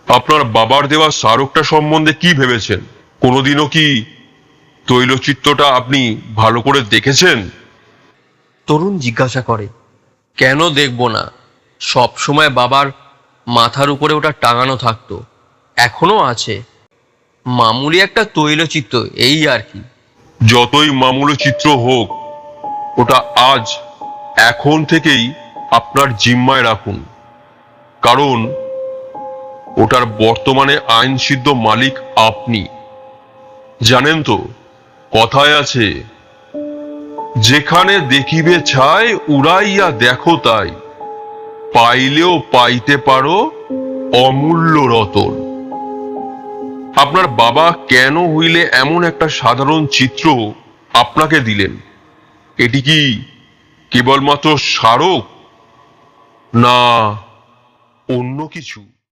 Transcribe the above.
আপনার বাবার দেওয়া স্মারকটা সম্বন্ধে কি ভেবেছেন? কোনোদিনও কি তৈলচিত্রটা আপনি ভালো করে দেখেছেন? তরুণ জিজ্ঞাসা করে, কেন দেখব না? সব সময় বাবার মাথার উপরে ওটা টাঙানো থাকতো, এখনো আছে। মামুলি একটা তৈলচিত্র, এই আর কি। যতই মামুলি চিত্র হোক, ওটা আজ এখন থেকেই আপনার জিম্মায় রাখুন, কারণ ওটার বর্তমানে আইনসিদ্ধ মালিক আপনি। জানেন তো, কথায় আছে, যেখানে দেখিবে ছাই উড়াইয়া দেখো তাই, পাইলেও পাইতে পারো অমূল্য রতন। আপনার বাবা কেন হইলে এমন একটা সাধারণ চিত্র আপনাকে দিলেন? এটি কি কেবলমাত্র স্মারক, না অন্য কিছু?